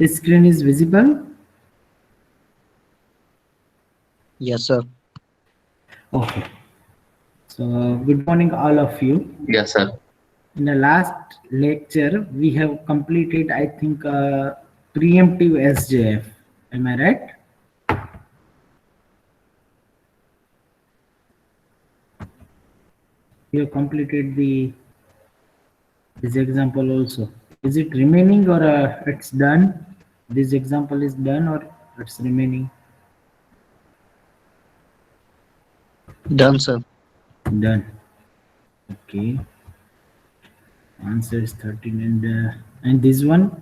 The screen is visible? Yes, sir. Okay. So, good morning, all of you. Yes, sir. In the last lecture, we have completed, I think, preemptive SJF. Am I right? We have completed the this example also. Is it remaining or it's done? This example is done or it's remaining? Done, sir. Done. Okay. Answer is 13 and this one,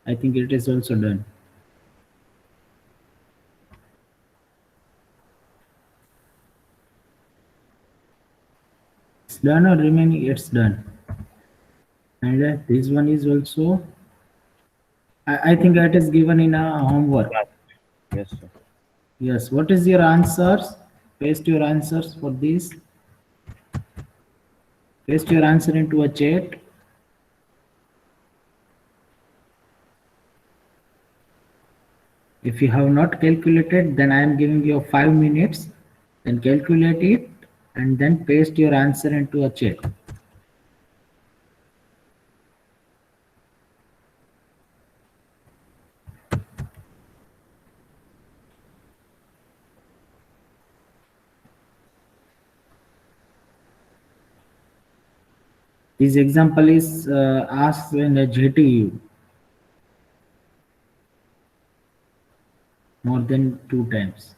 I think it is also done. It's done or remaining? It's done. And this one is also, I think it is given in a homework. Yes, sir. Yes. What is your answers? Paste your answers for this. Paste your answer into a chat. If you have not calculated, then I am giving you 5 minutes. Then calculate it and then paste your answer into a chat. This example is asked in a JTU more than 2 times.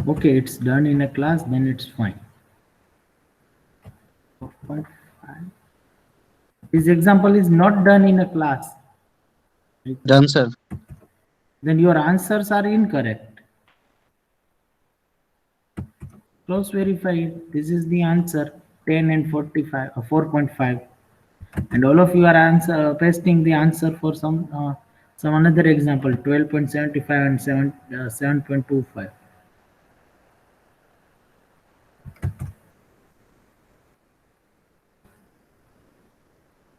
Okay, it's done in a class, then it's fine. 4.5. This example is not done in a class. Done, sir. Then your answers are incorrect. Cross verify it. This is the answer 10 and 45, 4.5. And all of you are answer pasting the answer for some another example 12.75 and 7.25.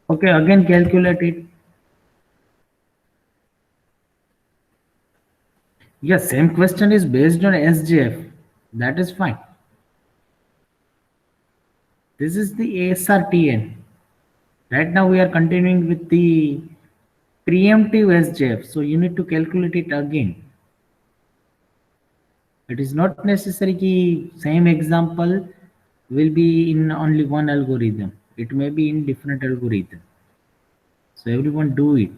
Okay, again calculate it. Yes, same question is based on SJF. That is fine. This is the ASRTN. Right now we are continuing with the preemptive SJF. So you need to calculate it again. It is not necessary कि same example will be in only one algorithm. It may be in different algorithm. So everyone do it.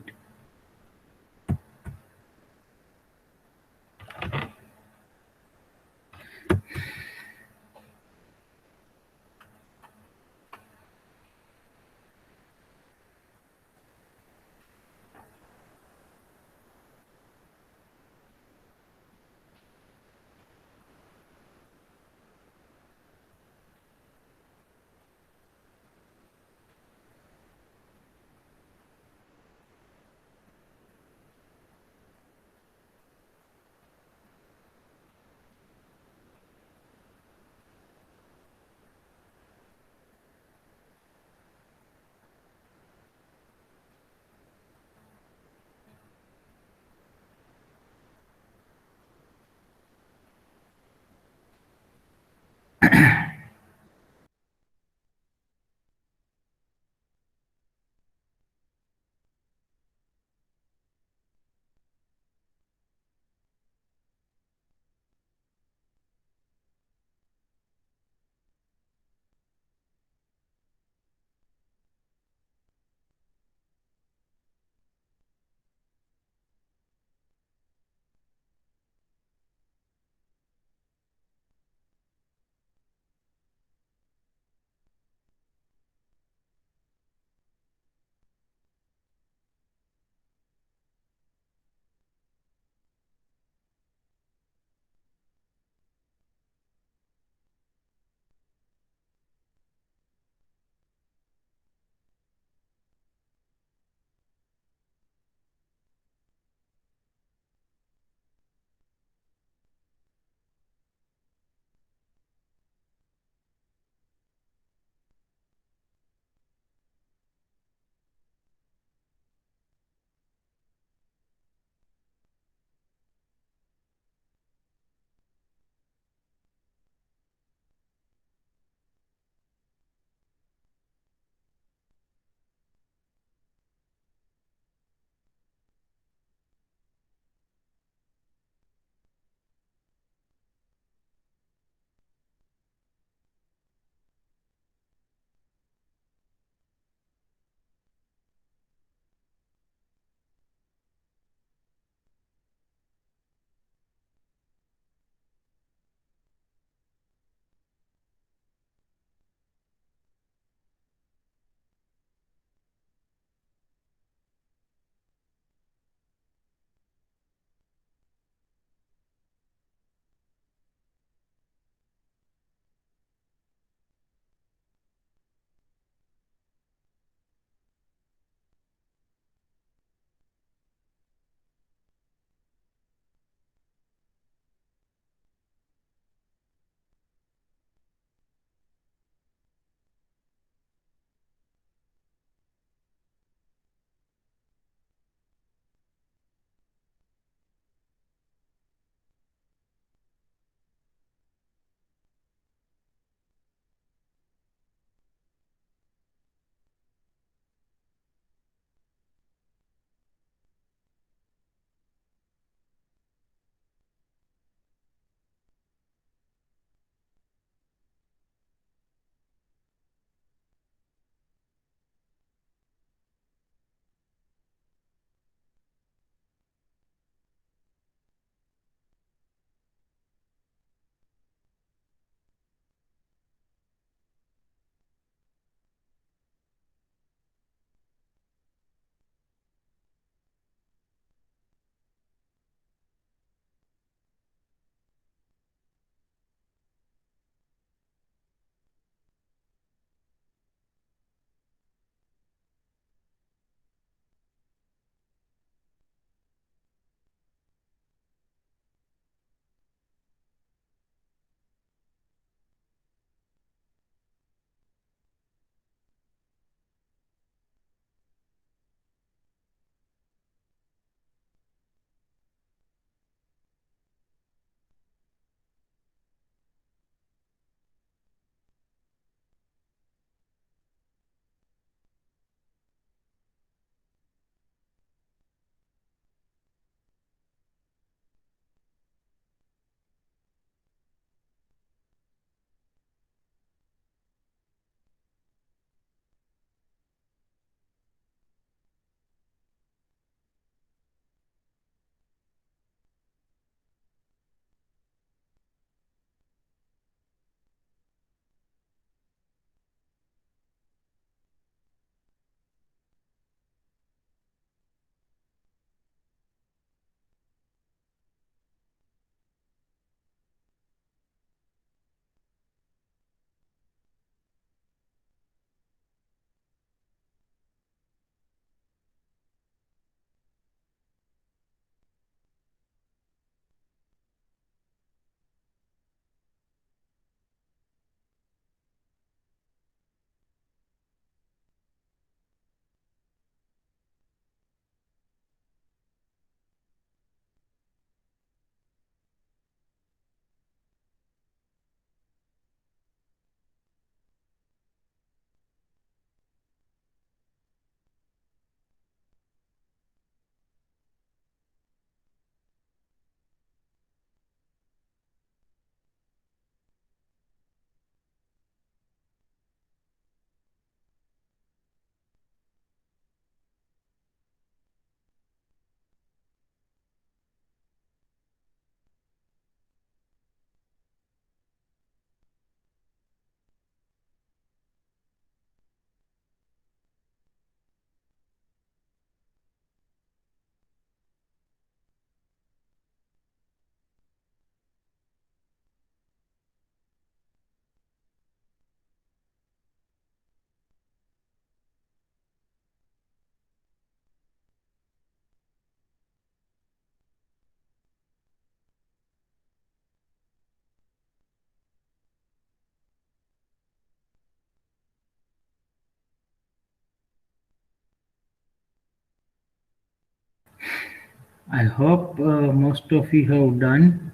I hope most of you have done.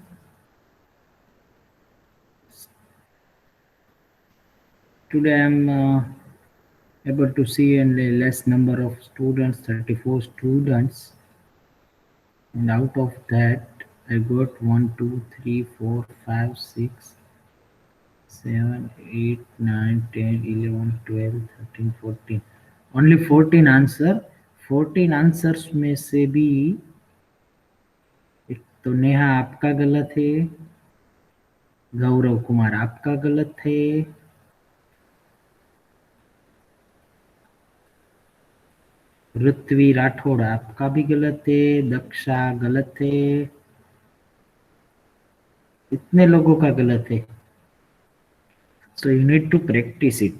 Today I am able to see only less number of students, 34 students, and out of that I got 1, 2, 3, 4, 5, 6, 7, 8, 9, 10, 11, 12, 13, 14. Only 14 answer. 14 answers में से भी एक तो नेहा आपका गलत है, गौरव कुमार आपका गलत है, ऋत्वी राठौड़ आपका भी गलत है, दक्षा गलत है, इतने लोगों का गलत है. So you need to practice it.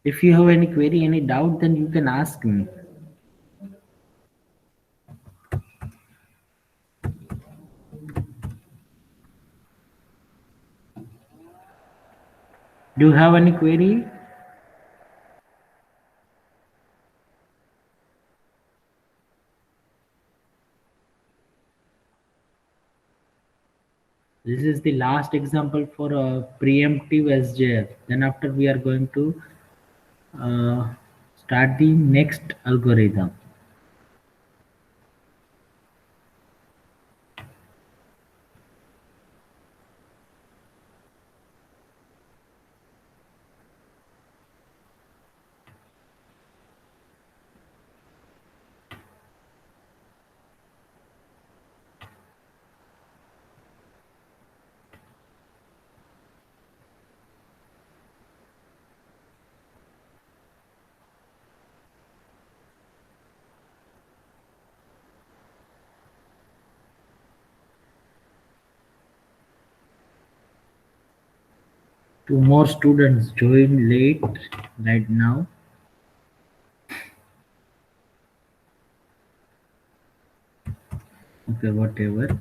If you have any query, any doubt, then you can ask me. Do you have any query? This is the last example for a preemptive SJF. Then after we are going to start the next algorithm. Two more students joined late right now. Okay, whatever.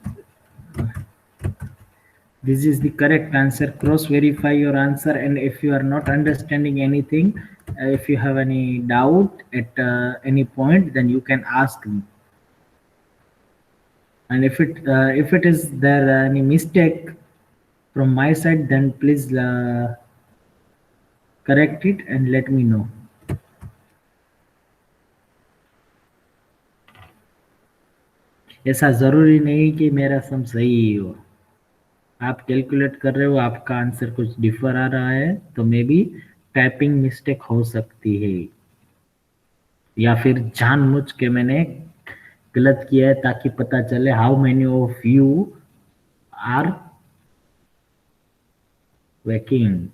This is the correct answer. Cross verify your answer, and if you are not understanding anything, if you have any doubt at any point, then you can ask me. And if it is there any mistake from my side, then please correct it and let me know. ऐसा जरूरी नहीं कि मेरा सम सही ही हो. आप calculate कर रहे हो, आपका आंसर कुछ डिफर आ रहा है, तो मे बी टाइपिंग मिस्टेक हो सकती है, या फिर जानबूझ के मैंने गलत किया है ताकि पता चले how many of you are waking.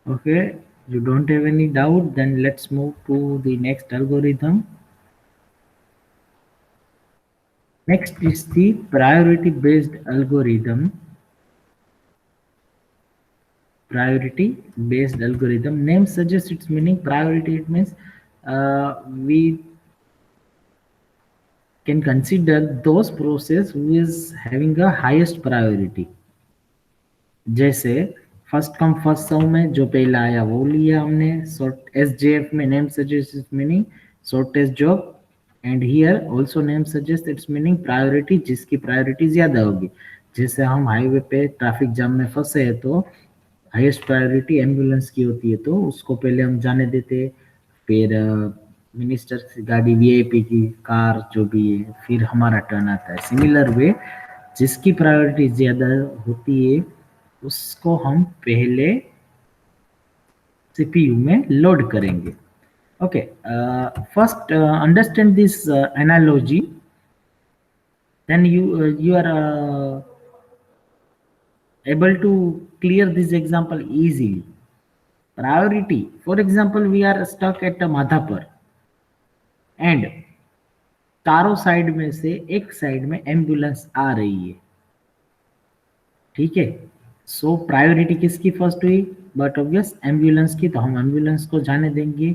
Okay, you don't have any doubt, then let's move to the next algorithm. Next is the priority based algorithm. Priority based algorithm. Name suggests its meaning. Priority, it means we can consider those process who is having a highest priority. जैसे first come first सर्व में जो पहला आया वो लिया हमने. Short SJF में name suggest it's meaning shortest job, and here also name suggest it's meaning priority, जिसकी प्रायोरिटी ज्यादा होगी. जैसे हम हाईवे पे ट्रैफिक जाम में फंसे हैं तो हाईएस्ट प्रायोरिटी एम्बुलेंस की होती है, तो उसको पहले हम जाने देते, फिर मिनिस्टर की गाड़ी, वीआईपी की कार, जो भी है, फिर हमारा टर्न आता है. सिमिलर वे जिसकी प्रायोरिटी ज्यादा होती है उसको हम पहले सीपीयू में लोड करेंगे. Okay, first understand this analogy, then you are able to clear this example easily. Priority, for example, we are stuck at Madhapur and चारों साइड में से एक साइड में एम्बुलेंस आ रही है, ठीक है। सो प्रायोरिटी किसकी फर्स्ट हुई? बट ऑब्वियस एम्बुलेंस की, तो हम एम्बुलेंस को जाने देंगे,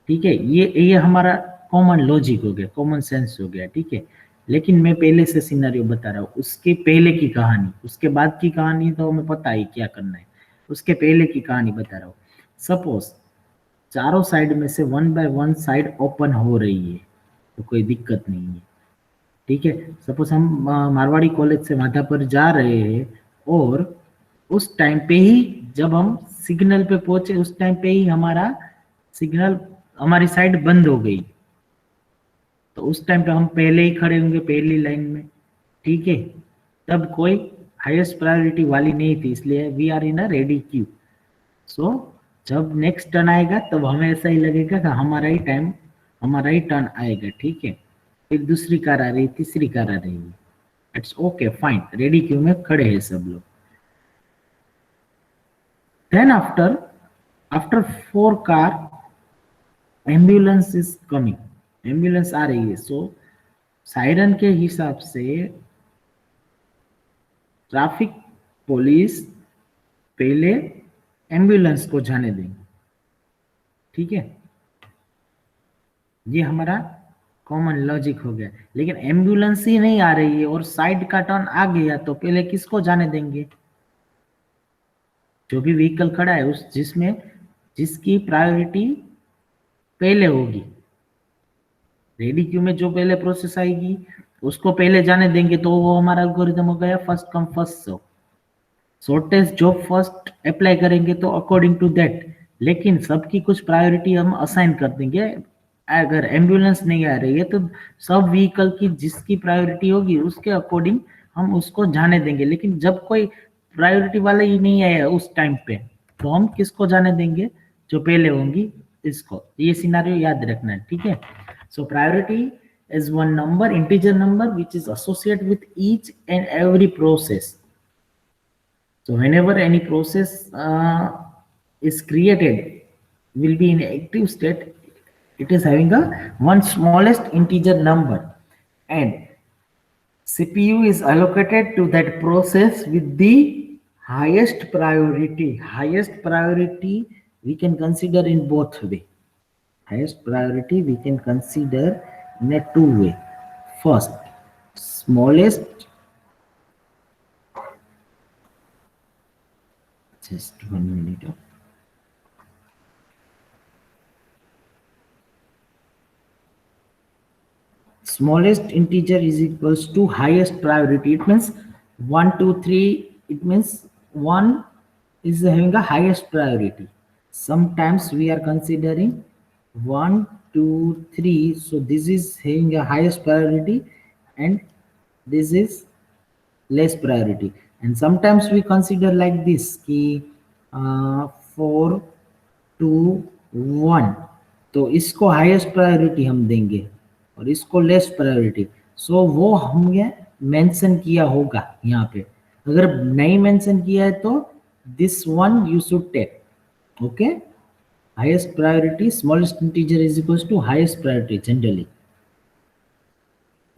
ठीक है। ये हमारा कॉमन लॉजिक हो गया, कॉमन सेंस हो गया, ठीक है। लेकिन मैं पहले से सिनेरियो बता रहा हूँ, उसके पहले की कहानी, उसके बाद की कहानी तो हमें पता ही क्या करना है, उसके पहले की कहानी बता रहा हूँ। सपोज चारों साइड में से 1 बाय 1 साइड ओपन हो रही है, तो कोई दिक्कत नहीं है, ठीक है। सपोज हम मारवाड़ी कॉलेज से माधापुर जा रहे हैं और उस टाइम पे ही जब हम सिग्नल पे पहुंचे, उस टाइम पे ही हमारा सिग्नल, हमारी साइड बंद हो गई, तो उस टाइम पे हम पहले ही खड़े होंगे पहली लाइन में, ठीक है। तब कोई हाईएस्ट प्रायोरिटी वाली नहीं थी, इसलिए we are in a ready queue. So जब नेक्स्ट टर्न आएगा तब हमें ऐसा ही लगेगा कि हमारा ही टाइम, हमारा ही टर्न आएगा, ठीक है। फिर दूसरी कार आ रही, तीसरी कार आ रही है, it's okay fine, ready queue में खड़े हैं सब लोग। Then after 4 car ambulance is coming, ambulance आ रही है। सो सायरन के हिसाब से ट्रैफिक पुलिस पहले एम्बुलेंस को जाने देंगे, ठीक है। ये हमारा कॉमन लॉजिक हो गया। लेकिन एम्बुलेंस ही नहीं आ रही है और साइड का टर्न आ गया, तो पहले किसको जाने देंगे? जो भी व्हीकल खड़ा है, उस जिसकी प्रायोरिटी पहले होगी, रेडी क्यू में जो पहले प्रोसेस आएगी उसको पहले जाने देंगे, तो वो हमारा एल्गोरिथम हो गया first come first serve. Shortest job first apply करेंगे तो अकॉर्डिंग टू दैट, लेकिन सबकी कुछ प्रायोरिटी हम असाइन कर देंगे। अगर एम्बुलेंस नहीं आ रही है तो सब व्हीकल की जिसकी प्रायोरिटी होगी उसके अकॉर्डिंग हम उसको जाने देंगे। लेकिन जब कोई प्रायोरिटी वाला ही नहीं आया उस टाइम पे, तो हम किसको जाने देंगे? जो पहले होंगी इसको। ये सिनारियो याद रखना है, ठीक है। सो priority is one number, integer number, which is associated with each and every process. So whenever any process is created, will be in active state, it is having a one smallest integer number, and CPU is allocated to that process with the highest priority. Highest priority we can consider in both way. Highest priority we can consider in a two way. First, smallest, just 1 minute. Smallest integer is equals to highest priority. It means 1 2 3, it means 1 is having a highest priority. Sometimes we are considering 1 2 3, so this is having a highest priority and this is less priority. And sometimes we consider like this ki 4 2 1, तो इसको highest priority हम देंगे और इसको less priority. सो वो हमने mention किया होगा यहाँ पे। अगर नहीं मेंशन किया है तो this one you should take, okay. Highest priority, smallest integer is equals to highest priority generally.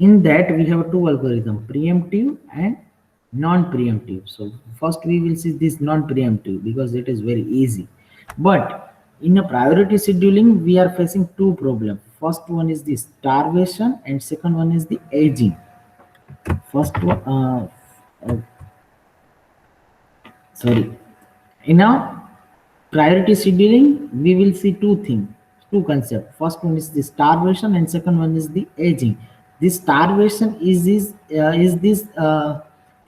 In that we have two algorithm, preemptive and non-preemptive. So first we will see this non-preemptive because it is very easy. But in a priority scheduling we are facing two problems. First one is the starvation and second one is the aging. First one, sorry, in a priority scheduling we will see two things, two concepts. First one is the starvation and second one is the aging. This starvation is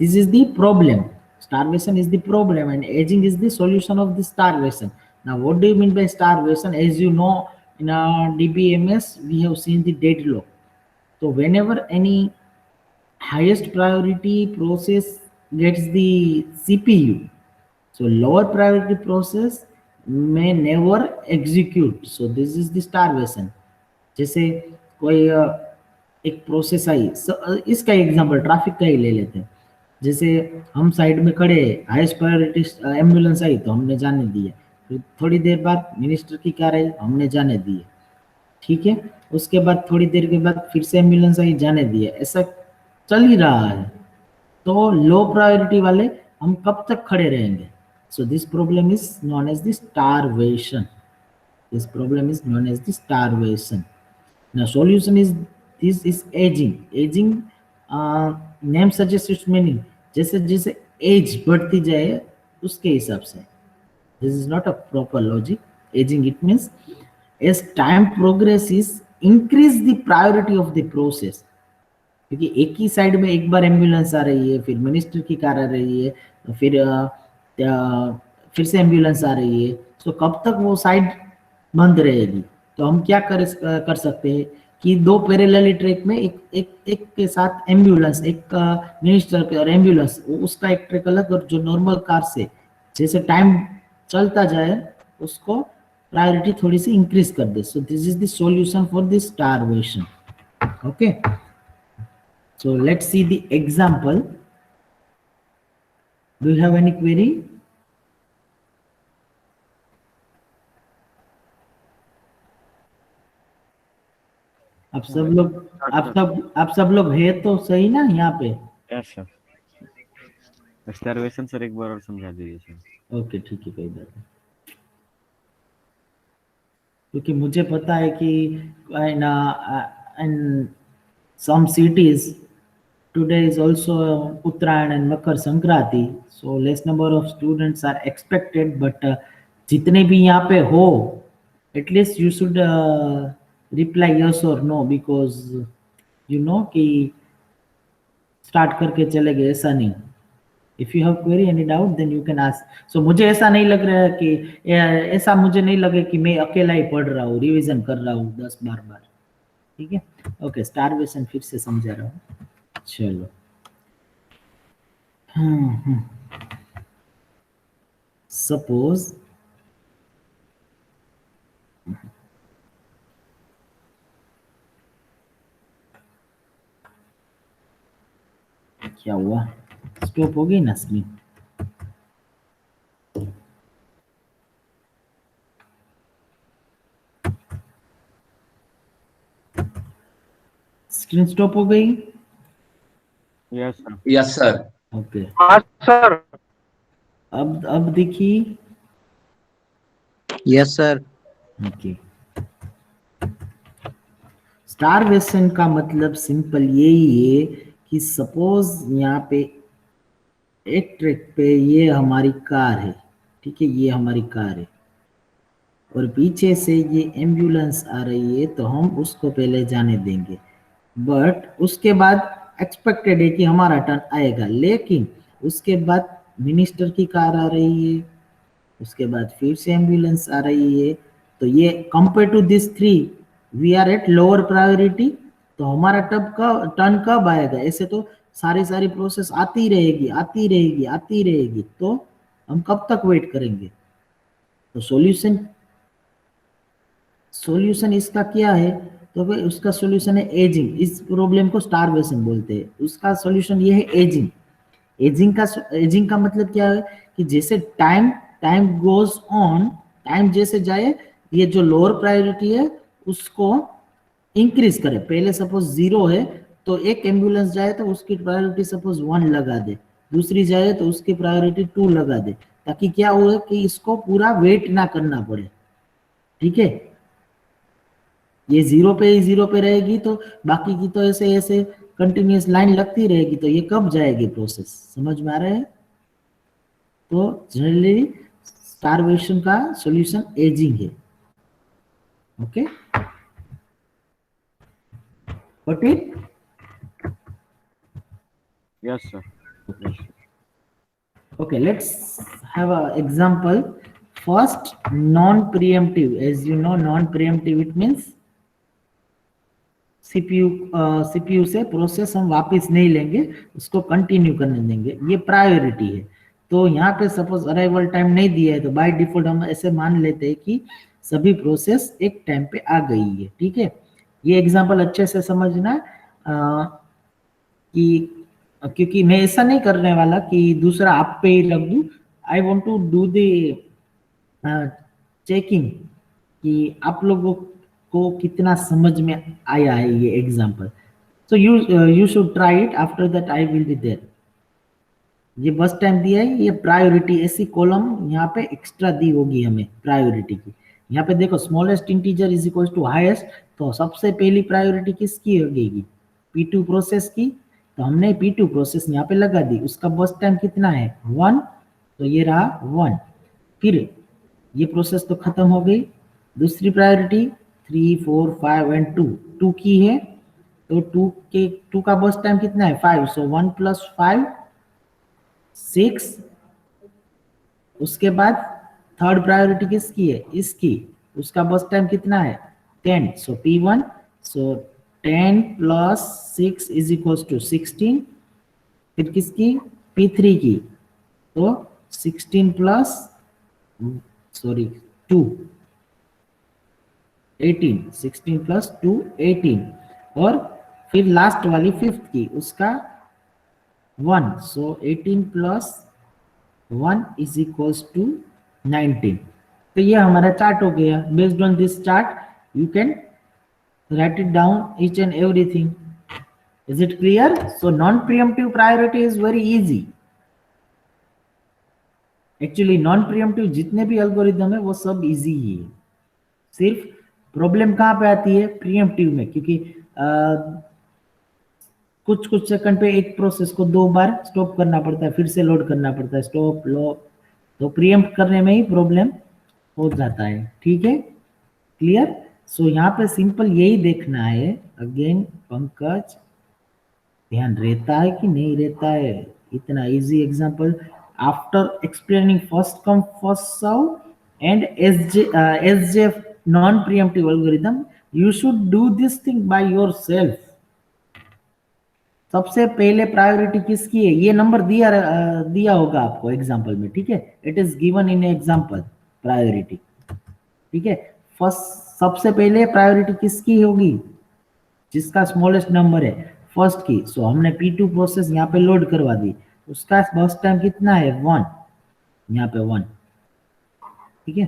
this is the problem. Starvation is the problem and aging is the solution of the starvation. Now what do you mean by starvation? As you know, in our DBMS we have seen the deadlock. So whenever any highest priority process gets the CPU, so lower priority process may never execute. So this is the starvation. जैसे कोई एक process I, इसका example traffic का ही ले लेते हैं। जैसे हम साइड में खड़े हैं, हाईएस्ट प्रायोरिटी एम्बुलेंस आई तो हमने जाने दिया, फिर थोड़ी देर बाद मिनिस्टर की कार आई, हमने जाने दिए, ठीक है। उसके बाद थोड़ी देर के बाद फिर से एम्बुलेंस आई, जाने दिए, ऐसा चल ही रहा है। तो लो प्रायोरिटी वाले हम कब तक खड़े रहेंगे? So this problem is known as the starvation. This problem is known as the starvation. Now, solution is this is aging. Aging, name suggests its meaning. जैसे जैसे एज बढ़ती जाए उसके हिसाब से. This is not a proper logic. Aging, it means as time progresses, increase the priority of the process. क्योंकि एक ही side में एक बार एम्बुलेंस आ रही है, फिर मिनिस्टर की कार आ रही है, फिर से एम्बुलेंस आ रही है, तो कब तक वो साइड बंद रहेगी? तो हम क्या कर सकते हैं कि दो पैरेलल ट्रैक में एक के साथ एम्बुलेंस, एक मिनिस्टर और एम्बुलेंस, उसका एक ट्रैक अलग, और जो नॉर्मल कार से जैसे टाइम चलता जाए उसको प्रायोरिटी थोड़ी सी इंक्रीज कर दे. So this is the solution for this starvation. Okay, so let's see the example. Do you have any query? आप सब लोग है तो सही ना यहाँ पे? Yes sir. स्टारवेशन सर एक बार और समझा दीजिए सर. ओके, ठीक है, कोई बात नहीं. क्योंकि मुझे पता है कि in some cities today is also Uttarayan and Makar Sankranti, so less number of students are expected, but जितने भी यहाँ पे हो, at least you should reply yes or no, because you know कि start करके चले गए, ऐसा नहीं. If you have query, any doubt, then you can ask. So मुझे ऐसा नहीं लग रहा है कि ऐसा मुझे नहीं लगे कि मैं अकेला ही पढ़ रहा हूँ, रिवीजन कर रहा हूँ 10-12 बार. ठीक है, ओके. स्टारवेशन फिर से समझा रहा हूँ. चलो, सपोज क्या हुआ, स्टॉप हो गई ना स्क्रीन? स्क्रीन स्टॉप हो गई? Yes sir. Yes sir. Okay, हाँ सर. अब देखिए. Yes sir. ओके, स्टारवेशन का मतलब सिंपल यही है कि सपोज यहाँ पे एक ट्रैक पे ये हमारी कार है, ठीक है, ये हमारी कार है, और पीछे से ये एम्बुलेंस आ रही है, तो हम उसको पहले जाने देंगे, बट उसके बाद एक्सपेक्टेड है कि हमारा टर्न आएगा. लेकिन उसके बाद मिनिस्टर की कार आ रही है, उसके बाद फिर से एम्बुलेंस आ रही है, तो ये compare to this 3 we are at lower priority. तो हमारा टर्न कब आएगा? ऐसे तो सारी प्रोसेस आती रहेगी, तो हम कब तक वेट करेंगे? तो सॉल्यूशन इसका क्या है? तो भाई उसका सॉल्यूशन है एजिंग. इस प्रॉब्लम को स्टारवेशन बोलते हैं. उसका सॉल्यूशन ये है एजिंग. एजिंग का मतलब क्या है कि जैसे टाइम गोज ऑन, टाइम जैसे जाए, ये जो लोअर प्रायोरिटी है उसको इंक्रीज करे. पहले सपोज 0 है तो एक एम्बुलेंस जाए तो उसकी प्रायोरिटी सपोज 1 लगा दे, दूसरी जाए तो उसकी प्रायोरिटी 2 लगा दे, ताकि क्या हो कि इसको पूरा वेट ना करना पड़े. ठीक है, ये 0 पे रहेगी तो बाकी की तो ऐसे कंटिन्यूअस लाइन लगती रहेगी, तो ये कब जाएगी प्रोसेस? समझ में आ रहा है? तो जनरली स्टारवेशन का सॉल्यूशन एजिंग है. Okay, got it? Yes sir. Okay, let's have an example. First, non-preemptive. As you know, non-preemptive it means CPU से प्रोसेस हम वापस नहीं लेंगे, उसको कंटिन्यू करने देंगे, ये प्रायोरिटी है. तो यहाँ पे सपोज अराइवल टाइम नहीं दिया है, तो बाय डिफॉल्ट हम ऐसे मान लेते हैं कि सभी प्रोसेस एक टाइम पे आ गई है. ठीक है, ये एग्जांपल अच्छे से समझना कि क्योंकि मैं ऐसा नहीं करने वाला कि दूसरा आप पे ही रख दूं। I want to do the checking कि आप लोगों को कितना समझ में आया है ये example. So you should try it, after that I will be there. ये बस टाइम दिया है, ये प्रायोरिटी ऐसी कॉलम यहाँ पे एक्स्ट्रा दी होगी हमें प्रायोरिटी की। यहाँ पे देखो smallest integer is equal to highest, तो सबसे पहली प्रायोरिटी किसकी होगी? P2 प्रोसेस की। तो हमने P2 प्रोसेस यहाँ पे लगा दी, उसका बस टाइम कितना है 1, तो ये रहा 1। फिर ये प्रोसेस तो खत्म हो गई। दूसरी प्रायोरिटी 3, 4, 5 एंड 2 की है, तो 2 का बस टाइम कितना है 5, सो 1 + 5 6। उसके बाद थर्ड प्रायोरिटी किसकी है? इसकी, उसका बस टाइम कितना है 10, so P1, so 10 + 6 is equal to 16। फिर किसकी? P3 की, तो 16 प्लस 2 18, 16 + 2 18। और फिर लास्ट वाली फिफ्थ की, उसका 1, सो 18 + 1 इज इक्वल्स टू 19। तो ये हमारा चार्ट हो गया। Based on this chart you can write it down each and everything. Is it clear? So non-preemptive priority is very easy. Actually non-preemptive जितने भी एल्गोरिदम है वो सब इजी ही है। सिर्फ प्रॉब्लम कहाँ पे आती है? प्रीएम्प्टिव में, क्योंकि कुछ कुछ सेकंड पे एक प्रोसेस को 2 बार स्टॉप करना पड़ता है, फिर से लोड करना पड़ता है, स्टॉप लॉक, तो प्रीएम्प्ट करने में ही प्रॉब्लम हो जाता है। ठीक है, क्लियर? सो यहाँ पे सिंपल यही देखना है। अगेन पंकज, ध्यान रहता है कि नहीं रहता है? इतना easy example. After explaining first come first serve and SJF non preemptive algorithm, you should do this thing by yourself. सबसे पहले प्रायोरिटी किसकी है? ये नंबर दिया होगा आपको एग्जांपल में, ठीक है? It is given in example priority, ठीक है? फर्स्ट सबसे पहले प्रायोरिटी किसकी होगी? जिसका स्मॉलेस्ट नंबर है, फर्स्ट की। सो हमने P2 प्रोसेस यहाँ पे लोड करवा दी, उसका बस टाइम कितना है 1, यहाँ पे 1, ठीक है?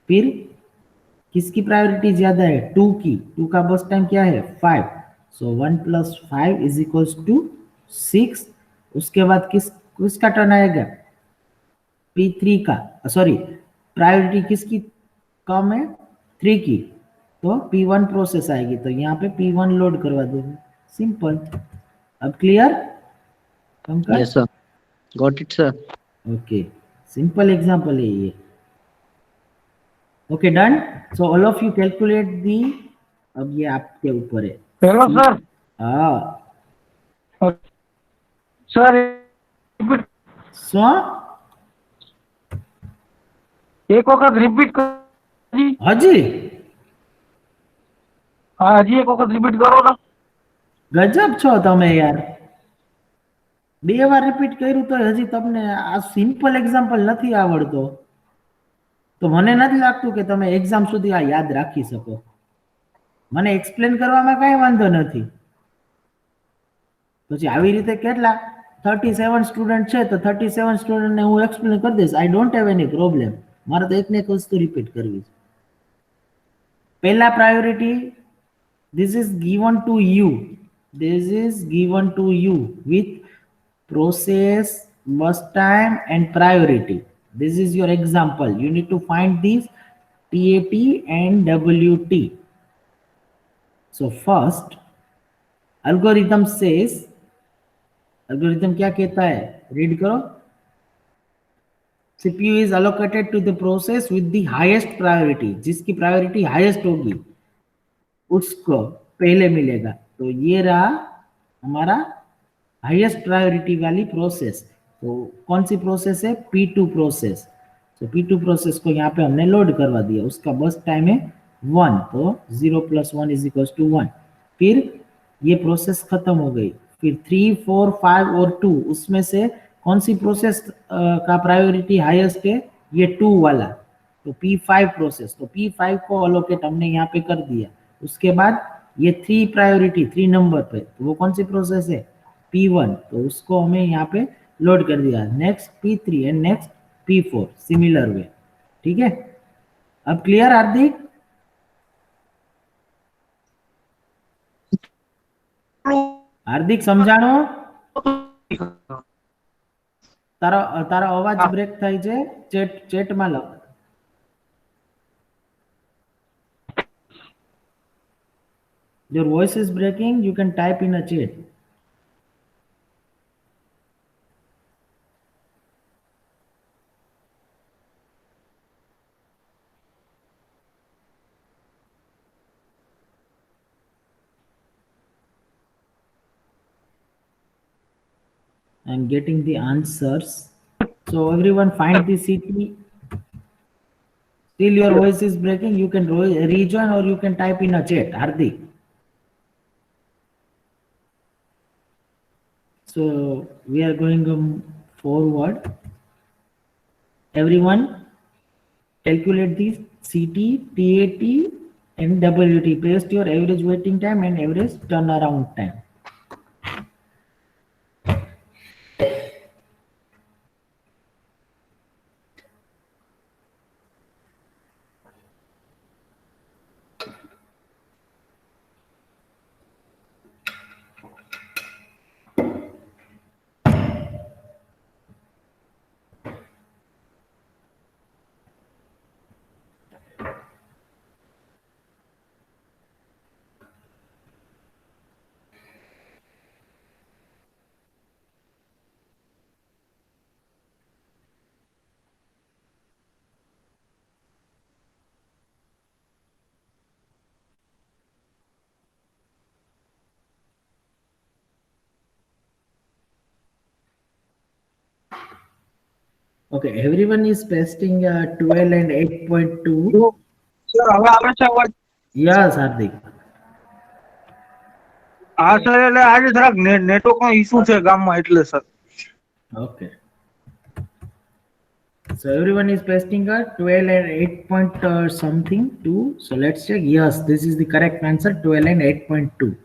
फिर किसकी प्रायोरिटी ज्यादा है? 2 की। 2 का बस टाइम क्या है 5, सो 1 + 5 इज इक्वल्स टू 6। उसके बाद किसका टर्न आएगा? P3 का, सॉरी प्रायोरिटी किसकी कम है? 3 की, तो P1 प्रोसेस आएगी, तो यहाँ पे P1 लोड करवा दोगे, सिंपल। अब clear? Yes, sir. Got it, sir. Okay, simple example है ये। Okay, done. So all of you calculate the. अब ये आपके ऊपर है। Hello sir. हाँ सर रिपीट, सो एक वक्त रिपीट कर जी। हाजी हाँ जी, एक वक्त रिपीट करो ना। गजब છો તમે યાર। 2 વાર રિપીટ કર્યું તો હજી તમને આ સિમ્પલ એક્ઝામ્પલ નથી આવડતો, તો મને નથી લાગતું કે તમે એક્ઝામ સુધી આ યાદ રાખી શકો। મને એક્સપ્લેન કરવામાં કઈ વાંધો નથી, પછી આવી રીતે કેટલા 37 સ્ટુડન્ટ છે, તો 37 સ્ટુડન્ટને હું એક્સપ્લેન કરી દઈશ, I don't have any problem. મારે તો એકને એક વસ્તુ રિપીટ કરવી છે। પહેલા priority, this is given to you, this is given to you with process, bus time and priority. This is your example. You need to find these TAT and WT. So first algorithm says, algorithm क्या कहता है? Read करो। CPU is allocated to the process with the highest priority, जिसकी priority highest होगी उसको पहले मिलेगा। तो ये रहा हमारा हाईएस्ट प्रायोरिटी वाली प्रोसेस। तो कौन सी प्रोसेस है? P2 process. तो P2 प्रोसेस को यहाँ पे हमने लोड करवा दिया, उसका बस टाइम है 1, तो 0 + 1 इज इक्वल टू 1। फिर ये प्रोसेस खत्म हो गई। फिर 3, 4, 5 और 2, उसमें से कौन सी प्रोसेस का प्रायोरिटी हाईएस्ट है? ये 2 वाला, तो P5 प्रोसेस। तो P5 को अलोकेट हमने यहाँ पे कर दिया। उसके बाद ये 3 प्रायोरिटी 3 नंबर पे, तो वो कौन सी प्रोसेस है? P1, तो उसको हमें यहाँ पे लोड कर दिया। Next P3 and next P4 similar way. ठीक है, अब क्लियर हार्दिक? हार्दिक समझाणो? તારો અવાજ બ્રેક થાય છે, ચેટમાં લખ. Your voice is breaking, you can type in a chat. I'm getting the answers. So everyone find the CT. Still your voice is breaking, you can rejoin or you can type in a chat. Hardik. So we are going forward. Everyone calculate the CT, TAT and WT. Paste your average waiting time and average turnaround time. Okay, everyone is pasting 12 and 8.2. Sir હવે આવે છે અવાજ? Yes, Hardik. હા sir, એટલે આજે જરાક network નો issue છે ગામમાં, એટલે sir. Okay. So everyone is pasting 12 and 8 point something 2. So let's check. Yes, this is the correct answer, 12 and 8.2.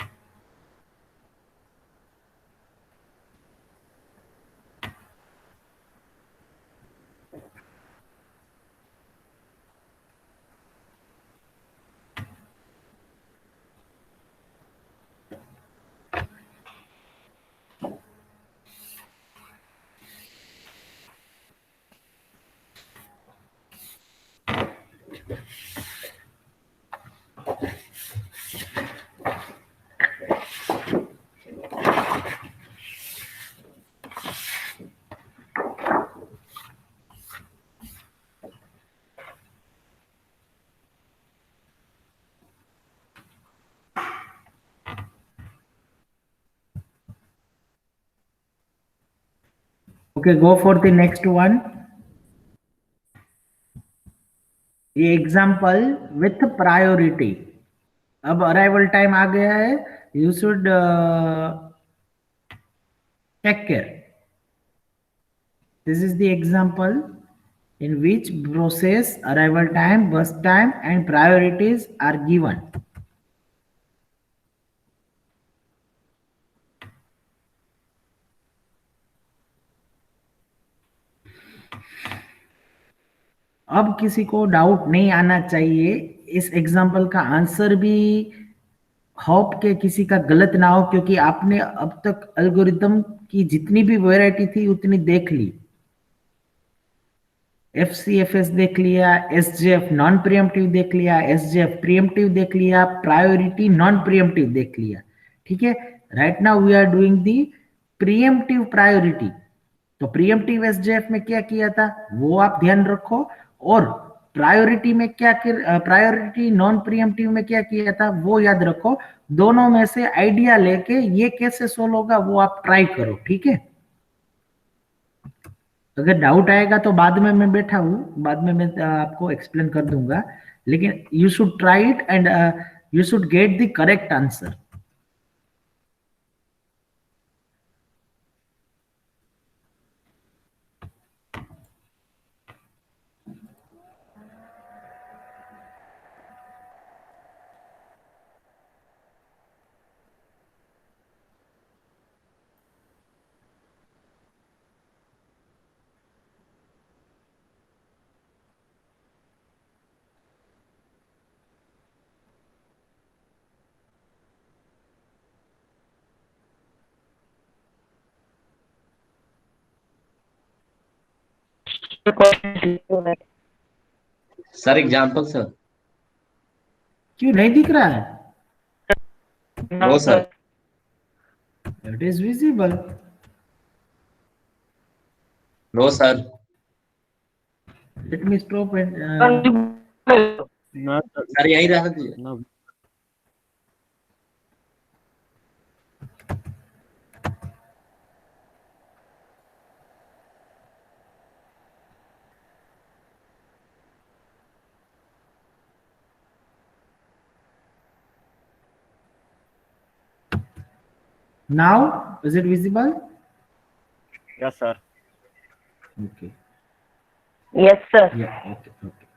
Okay, go for the next one. The example with priority. अब arrival time आ गया है, you should take care. This is the example in which process arrival time, bus time and priorities are given. अब किसी को doubt नहीं आना चाहिए, इस एग्जाम्पल का आंसर भी होप के किसी का गलत ना हो, क्योंकि आपने अब तक एल्गोरिथम की जितनी भी वैरायटी थी उतनी देख ली। FCFS देख लिया, SJF नॉन प्रियम्पटिव देख लिया, SJF प्रियम्पटिव देख लिया, प्रायोरिटी नॉन प्रियम्पटिव देख लिया। ठीक है, right now we are doing the preemptive priority. तो प्रियम्पटिव SJF में क्या किया था वो आप ध्यान रखो, और प्रायोरिटी में क्या, प्रायोरिटी नॉन प्रियम्पटिव में क्या किया था वो याद रखो। दोनों में से आइडिया लेके ये कैसे सोल्व होगा वो आप ट्राई करो। ठीक है, अगर डाउट आएगा तो बाद में मैं बैठा हूँ, बाद में मैं आपको एक्सप्लेन कर दूंगा, लेकिन you should try it and you should get the correct answer. Sir example sir. क्यों नहीं दिख रहा है? No sir. It is visible. No sir. Let me stop it. ना सर, सर यही रहा दीजिए। ना Now, is it visible? Yes sir. Okay. Yes, sir. Yeah. Okay. Okay.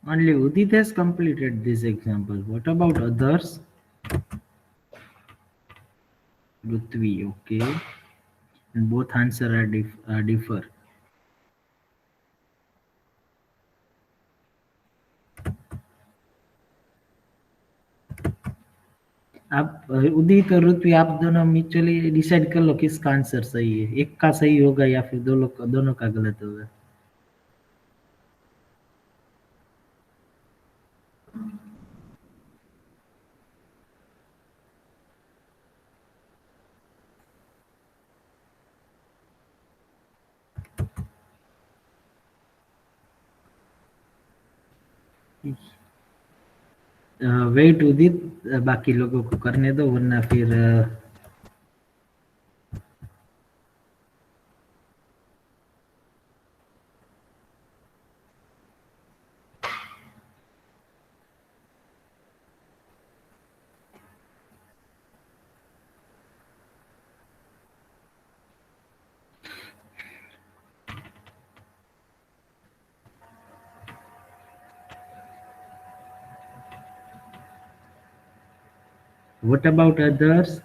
Only Udit has completed this example. What about others? Prithvi, okay. And both answer are differ. आप उदित और ऋत्वी, आप दोनों mutually decide कर लो किसका आंसर सही है, एक का सही होगा या फिर दोनों का गलत होगा। वेट उदित, बाकी लोगों को करने दो वरना फिर what about others?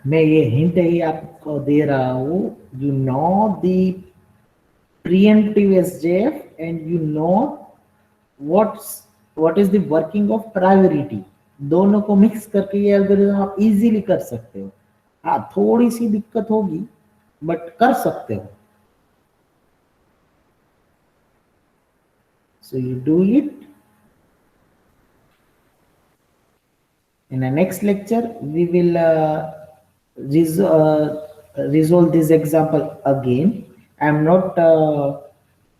मैं ये हिंट ही आपको दे रहा हूँ, you know the preemptive SJF and you know what is the working of priority, दोनों को मिक्स करके ये एल्गोरिथम आप इजीली कर सकते हो। हाँ, थोड़ी सी दिक्कत होगी बट कर सकते हो। So you do it. In the next lecture, we will resolve this example again. I am not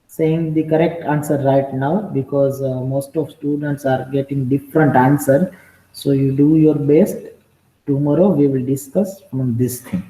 saying the correct answer right now because most of students are getting different answer. So you do your best. Tomorrow we will discuss on this thing.